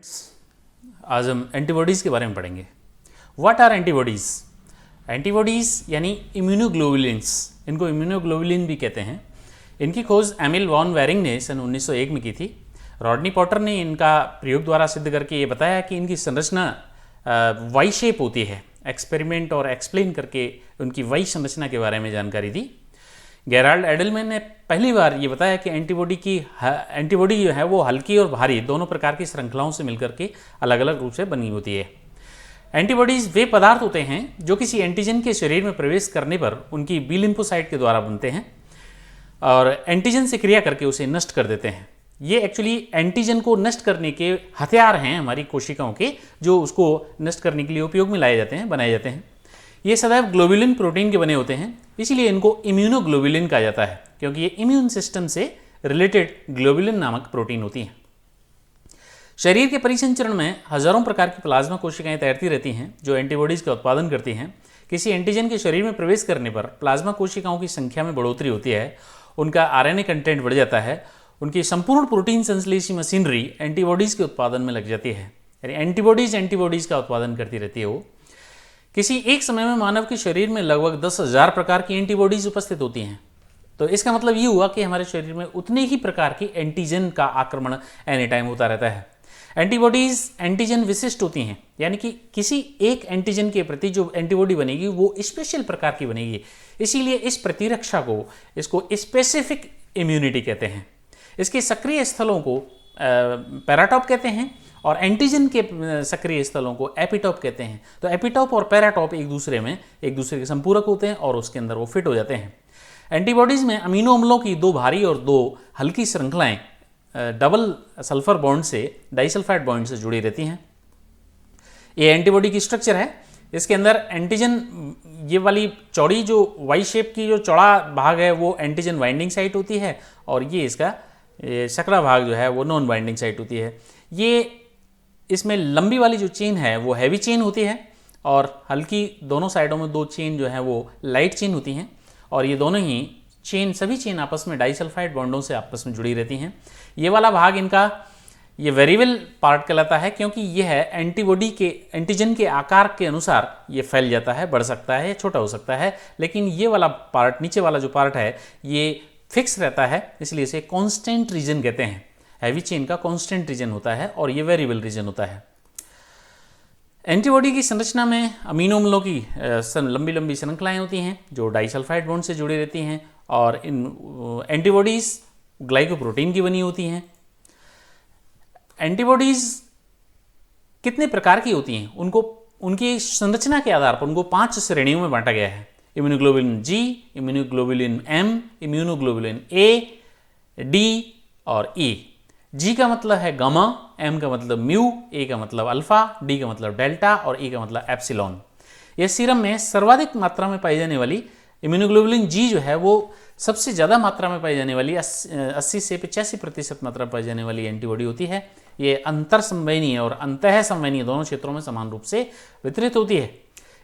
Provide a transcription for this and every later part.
Students, आज हम antibodies के बारे में पढ़ेंगे। What are antibodies? एंटीबॉडीज़ यानी इम्यूनोग्लोबुलिन्स, इनको इम्यूनोग्लोबुलिन भी कहते हैं। इनकी खोज एमिल वॉन वेरिंग ने सन 1901 में की थी। रॉडनी पॉटर ने इनका प्रयोग द्वारा सिद्ध करके ये बताया कि इनकी संरचना वाई शेप होती है। एक्सपेरिमेंट और एक्सप्लेन करके उनकी वाई संरचना के बारे में जानकारी दी। गेराल्ड एडलमैन ने पहली बार ये बताया कि एंटीबॉडी जो है वो हल्की और भारी दोनों प्रकार की श्रृंखलाओं से मिलकर के अलग अलग रूप से बनी होती है। एंटीबॉडीज़ वे पदार्थ होते हैं जो किसी एंटीजन के शरीर में प्रवेश करने पर उनकी बी लिम्फोसाइट के द्वारा बनते हैं और एंटीजन से क्रिया करके उसे नष्ट कर देते हैं। ये एक्चुअली एंटीजन को नष्ट करने के हथियार हैं हमारी कोशिकाओं के, जो उसको नष्ट करने के लिए उपयोग में लाए जाते हैं, बनाए जाते हैं। ये सदैव ग्लोबुलिन प्रोटीन के बने होते हैं, इसीलिए इनको इम्यूनोग्लोबुलिन कहा जाता है, क्योंकि ये इम्यून सिस्टम से रिलेटेड ग्लोबुलिन नामक प्रोटीन होती हैं। शरीर के परिसंचरण में हजारों प्रकार की प्लाज्मा कोशिकाएं तैरती रहती हैं जो एंटीबॉडीज़ का उत्पादन करती हैं। किसी एंटीजन के शरीर में प्रवेश करने पर प्लाज्मा कोशिकाओं की संख्या में बढ़ोतरी होती है, उनका आरएनए कंटेंट बढ़ जाता है, उनकी संपूर्ण प्रोटीन संश्लेषी मशीनरी एंटीबॉडीज़ के उत्पादन में लग जाती है, यानी एंटीबॉडीज़ का उत्पादन करती रहती है। वो किसी एक समय में मानव के शरीर में लगभग 10,000 प्रकार की एंटीबॉडीज़ उपस्थित होती हैं। तो इसका मतलब ये हुआ कि हमारे शरीर में उतने ही प्रकार की एंटीजन का आक्रमण एनी टाइम होता रहता है। एंटीबॉडीज़ एंटीजन विशिष्ट होती हैं, यानी कि किसी एक एंटीजन के प्रति जो एंटीबॉडी बनेगी वो स्पेशल प्रकार की बनेगी, इसीलिए इस प्रतिरक्षा को इसको स्पेसिफिक इम्यूनिटी कहते हैं। इसके सक्रिय स्थलों को पैराटॉप कहते हैं और एंटीजन के सक्रिय स्थलों को एपिटॉप कहते हैं। तो एपिटॉप और पैराटॉप एक दूसरे के संपूरक होते हैं और उसके अंदर वो फिट हो जाते हैं। एंटीबॉडीज़ में अमीनो अम्लों की 2 भारी और 2 हल्की श्रृंखलाएं डबल सल्फर बॉन्ड से डाइसल्फाइड बॉन्ड से जुड़ी रहती हैं। ये एंटीबॉडी की स्ट्रक्चर है। इसके अंदर एंटीजन, ये वाली चौड़ी जो वाई शेप की जो चौड़ा भाग है वो एंटीजन बाइंडिंग साइट होती है और ये इसका सकरा भाग जो है वो नॉन बाइंडिंग साइट होती है। ये इसमें लंबी वाली जो चेन है वो हैवी चेन होती है और हल्की दोनों साइडों में 2 चेन जो है वो लाइट चेन होती हैं और ये दोनों ही सभी चेन आपस में डाइसल्फाइड बॉन्डों से आपस में जुड़ी रहती हैं। ये वाला भाग इनका ये वेरिएबल पार्ट कहलाता है, क्योंकि ये है एंटीजन के आकार के अनुसार ये फैल जाता है, बढ़ सकता है, छोटा हो सकता है, लेकिन ये वाला पार्ट, नीचे वाला जो पार्ट है ये फिक्स रहता है, इसलिए इसे कांस्टेंट रीजन कहते हैं। हैवी चेन का कांस्टेंट रीजन होता है और ये वेरिएबल रीजन होता है। एंटीबॉडी की संरचना में अमीनो अम्लों की लंबी लंबी श्रृंखलाएं होती हैं जो डाइसल्फाइड बॉन्ड से जुड़ी रहती हैं और इन एंटीबॉडीज़ ग्लाइकोप्रोटीन की बनी होती हैं। एंटीबॉडीज़ कितने प्रकार की होती हैं, उनकी संरचना के आधार पर उनको 5 श्रेणियों में बांटा गया है। Immunoglobulin G, immunoglobulin M, immunoglobulin A, D और ई। जी का मतलब है गामा, एम का मतलब म्यू, ए का मतलब अल्फा, डी का मतलब डेल्टा और ई का मतलब एप्सिलॉन। यह सीरम में सर्वाधिक मात्रा में पाई जाने वाली इम्यूनोग्लोबुलिन जी जो है वो सबसे ज़्यादा मात्रा में पाई जाने वाली 80 से 85% मात्रा में पाई जाने वाली एंटीबॉडी होती है। ये अंतर संवहनीय और अंतः संवहनीय दोनों क्षेत्रों में समान रूप से वितरित होती है।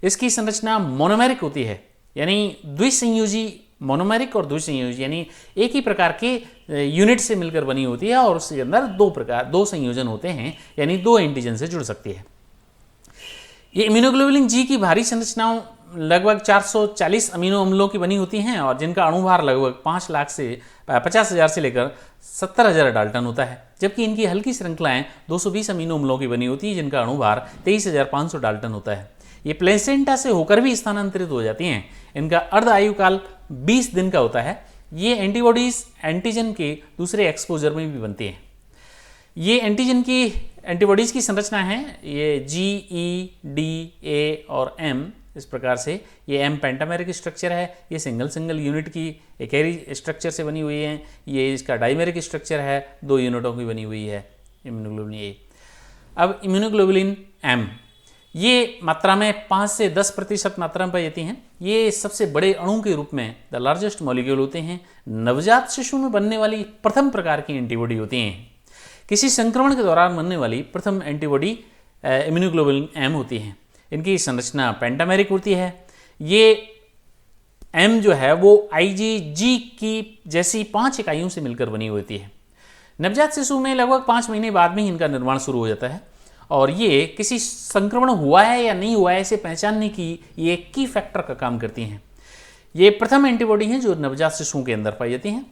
इसकी संरचना मोनोमेरिक होती है, यानी द्विसंयोजी, मोनोमेरिक और द्विसंयोजी यानी एक ही प्रकार के यूनिट से मिलकर बनी होती है और उसके अंदर 2 संयोजन होते हैं, यानी 2 एंटीजन से जुड़ सकती है। ये इम्यूनोग्लोबुलिन जी की भारी संरचनाओं लगभग 440 अमीनो अम्लों की बनी होती हैं और जिनका अणुभार लगभग 50,000 से लेकर 70,000 डाल्टन होता है, जबकि इनकी हल्की श्रृंखलाएं 220 अमीनो अम्लों की बनी होती है जिनका अणुभार 23,500 डाल्टन होता है। ये प्लेसेंटा से होकर भी स्थानांतरित हो जाती हैं। इनका अर्ध आयुकाल 20 दिन का होता है। ये एंटीबॉडीज़ एंटीजन के दूसरे एक्सपोजर में भी बनती हैं। ये एंटीबॉडीज़ की संरचना है, ये जी, ई, डी, ए और एम, इस प्रकार से। ये एम पेंटामेरिक स्ट्रक्चर है, ये सिंगल यूनिट की एक एरी स्ट्रक्चर से बनी हुई है। ये इसका डाइमेरिक स्ट्रक्चर है, 2 यूनिटों की बनी हुई है इम्यूनोग्लोबुलिन ए। अब इम्यूनोग्लोबुलिन एम, ये मात्रा में 5 से 10% मात्रा में पाई जाती हैं। ये सबसे बड़े अणु के रूप में द लार्जेस्ट मॉलिक्यूल होते हैं। नवजात शिशु में बनने वाली प्रथम प्रकार की एंटीबॉडी होती हैं। किसी संक्रमण के दौरान बनने वाली प्रथम एंटीबॉडी इम्यूनोग्लोबुलिन एम होती है। इनकी संरचना पेंटामेरिक होती है। ये एम जो है वो आईजीजी की जैसी 5 इकाइयों से मिलकर बनी होती है। नवजात शिशु में लगभग 5 महीने बाद में ही इनका निर्माण शुरू हो जाता है और ये किसी संक्रमण हुआ है या नहीं हुआ है इसे पहचानने की ये की फैक्टर का काम करती हैं। ये प्रथम एंटीबॉडी हैं जो नवजात शिशुओं के अंदर पाई जाती हैं।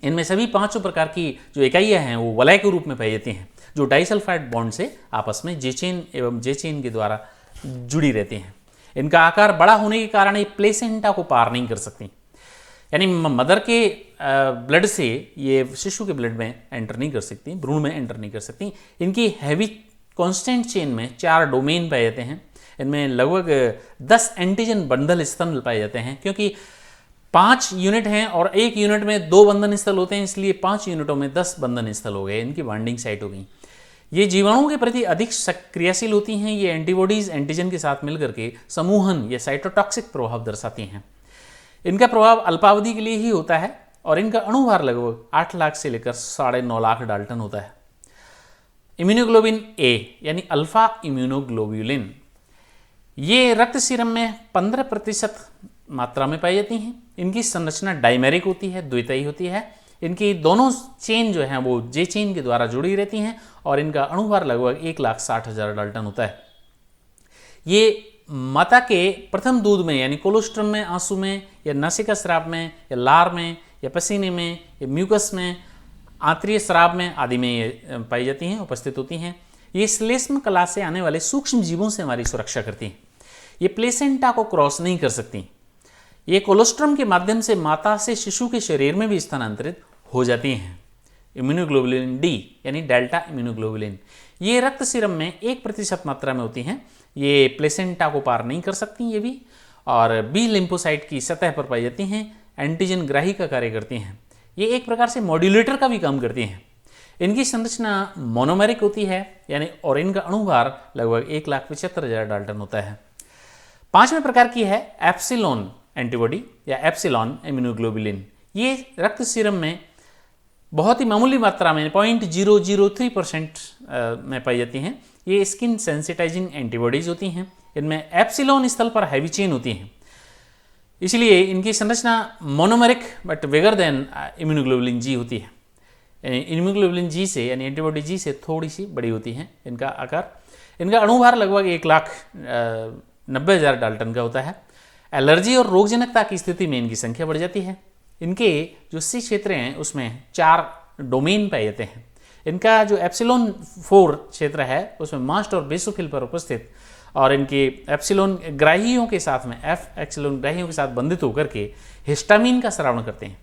इनमें सभी 5 प्रकार की जो इकाइयाँ हैं वो वलय के रूप में पाई जाती हैं जो डाइसल्फाइड बॉन्ड से आपस में जे चेन एवं जे चेन के द्वारा जुड़ी रहती हैं। इनका आकार बड़ा होने के कारण ये प्लेसेंटा को पार नहीं कर सकती, यानी मदर के ब्लड से ये शिशु के ब्लड में एंटर नहीं कर सकती, भ्रूण में एंटर नहीं कर सकती। इनकी हैवी कांस्टेंट चेन में 4 डोमेन पाए जाते हैं। इनमें लगभग 10 एंटीजन बंधल स्तंभ पाए जाते हैं, क्योंकि 5 यूनिट हैं और एक यूनिट में 2 बंधन स्थल होते हैं, इसलिए 5 यूनिटों में 10 बंधन स्थल हो गए, इनकी बाइंडिंग साइट हो गई। ये जीवाणुओं के प्रति अधिक क्रियाशील होती हैं। ये एंटीबॉडीज एंटीजन के साथ मिलकर के समूहन या साइटोटॉक्सिक प्रभाव दर्शाती हैं। इनका प्रभाव अल्पावधि के लिए ही होता है और इनका अणुभार लगभग 8 लाख से लेकर 9.5 लाख डाल्टन होता है। इम्यूनोग्लोबिन ए यानी अल्फा इम्यूनोग्लोब्यूलिन, ये रक्त सीरम में 15% मात्रा में पाई जाती हैं। इनकी संरचना डाइमेरिक होती है, द्वितीयी होती है। इनकी दोनों चेन जो हैं वो जे चेन के द्वारा जुड़ी रहती हैं और इनका अणुभार लगभग 1,60,000 डाल्टन होता है। ये माता के प्रथम दूध में यानी कोलोस्ट्रम में, आंसू में या नासिका स्राव में या लार में या पसीने में या म्यूकस में, आंतरीय स्राव में आदि में ये पाई जाती हैं, उपस्थित होती हैं। ये श्लेष्म कला से आने वाले सूक्ष्म जीवों से हमारी सुरक्षा करती हैं। ये प्लेसेंटा को क्रॉस नहीं कर सकती। ये कोलोस्ट्रम के माध्यम से माता से शिशु के शरीर में भी स्थानांतरित हो जाती हैं। इम्यूनोग्लोबुलिन डी यानी डेल्टा इम्यूनोग्लोबुलिन, ये रक्त सीरम में 1% मात्रा में होती हैं। ये प्लेसेंटा को पार नहीं कर सकती ये भी, और बी लिम्फोसाइट की सतह पर पाई जाती हैं। एंटीजन ग्राही का कार्य करती हैं। ये एक प्रकार से मॉड्यूलेटर का भी काम करती हैं। इनकी संरचना मोनोमेरिक होती है, यानी और इनका अणुभार लगभग 1,75,000 डाल्टन होता है। 5वें प्रकार की है एप्सिलॉन एंटीबॉडी या एप्सिलॉन इम्यूनोग्लोबुलिन। ये रक्त सीरम में बहुत ही मामूली मात्रा में 0.003% में पाई जाती हैं। ये स्किन सेंसिटाइजिंग एंटीबॉडीज होती हैं। इनमें एप्सिलॉन स्थल पर हैवी चेन होती हैं, इसलिए इनकी संरचना monomeric but bigger than immunoglobulin G होती है। इम्यूनोग्लोबुलिन जी से यानी एंटीबॉडी जी से थोड़ी सी बड़ी होती हैं इनका आकार। इनका अणुभार लगभग 1,90,000 डाल्टन का होता है। एलर्जी और रोगजनकता की स्थिति में इनकी संख्या बढ़ जाती है। इनके जो सी क्षेत्र हैं उसमें 4 डोमेन पाए जाते हैं। इनका जो एप्सिलॉन 4 क्षेत्र है उसमें मास्ट और बेसोफिल पर उपस्थित और इनके एप्सिलॉन ग्राहियों के साथ में एफ एप्सिलॉन ग्राहियों के साथ बंधित होकर के हिस्टामिन का स्रावण करते हैं।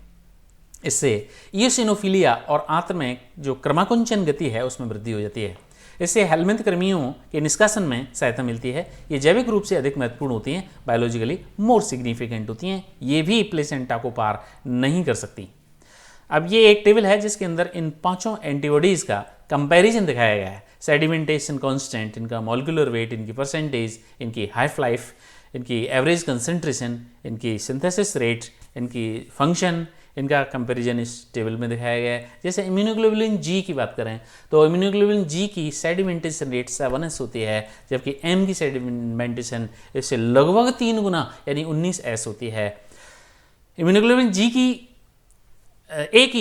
इससे इयोसिनोफिलिया और आंत्र में जो क्रमाकुंचन गति है उसमें वृद्धि हो जाती है। इससे हेलमिंथ कृमियों के निष्कासन में सहायता मिलती है। ये जैविक रूप से अधिक महत्वपूर्ण होती हैं, बायोलॉजिकली मोर सिग्निफिकेंट होती हैं। ये भी प्लेसेंटा को पार नहीं कर सकती। अब ये एक टेबल है जिसके अंदर इन 5 एंटीबॉडीज़ का कंपैरिजन दिखाया गया है। सेडिमेंटेशन कांस्टेंट, इनका मॉलिक्यूलर वेट, इनकी परसेंटेज, इनकी हाइफ लाइफ, इनकी एवरेज कंसंट्रेशन, इनकी सिंथेसिस रेट, इनकी फंक्शन, इनका कंपैरिजन इस टेबल में दिखाया गया है। जैसे इम्यूनोग्लोबुलिन जी की बात करें तो इम्यूनोग्लोबुलिन जी की सेडिमेंटेशन रेट 7s होती है, जबकि एम की सेडिमेंटेशन इससे लगभग 3 गुना यानी 19s होती है। इम्यूनोग्लोबुलिन जी की एक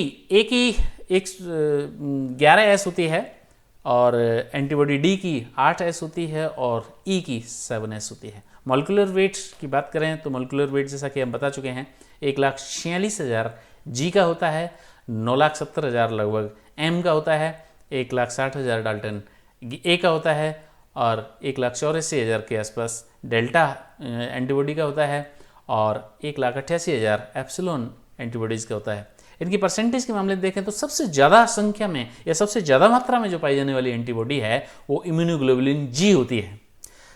ही 11s होती है और एंटीबॉडी डी की 8s होती है और ई की 7s होती है। मॉलिक्यूलर वेट की बात करें तो मॉलिक्यूलर वेट जैसा कि हम बता चुके हैं 1,46,000 जी का होता है, 9,70,000 लगभग एम का होता है, 1,60,000 डाल्टन ए का होता है और 1,84,000 के आसपास डेल्टा एंटीबॉडी का होता है और 1,88,000 एप्सिलॉन एंटीबॉडीज़ का होता है। इनकी परसेंटेज के मामले में देखें तो सबसे ज़्यादा संख्या में या सबसे ज़्यादा मात्रा में जो पाई जाने वाली एंटीबॉडी है वो इम्यूनोग्लोबुलिन जी होती है,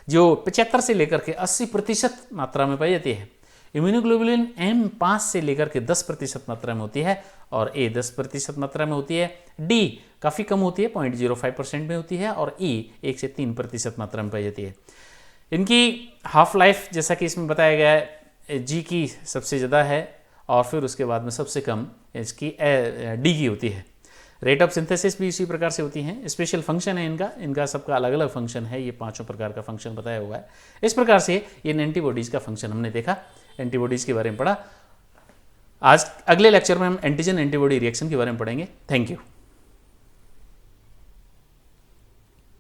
जो 75 से लेकर के 80% मात्रा में पाई जाती है। इम्यूनोग्लोबुलिन एम 5 से लेकर के 10% मात्रा में होती है और ए 10% मात्रा में होती है। डी काफ़ी कम होती है, 0.05% में होती है और ई 1 से 3% मात्रा में पाई जाती है। इनकी हाफ लाइफ जैसा कि इसमें बताया गया है जी की सबसे ज़्यादा है और फिर उसके बाद में सबसे कम इसकी डी की होती है। रेट ऑफ सिंथेसिस भी इसी प्रकार से होती हैं। स्पेशल फंक्शन है इनका सबका अलग अलग फंक्शन है। ये 5 प्रकार का फंक्शन बताया हुआ है। इस प्रकार से ये एंटीबॉडीज़ का फंक्शन हमने देखा, एंटीबॉडीज़ के बारे में पढ़ा। आज अगले लेक्चर में हम एंटीजन एंटीबॉडी रिएक्शन के बारे में पढ़ेंगे। Thank you.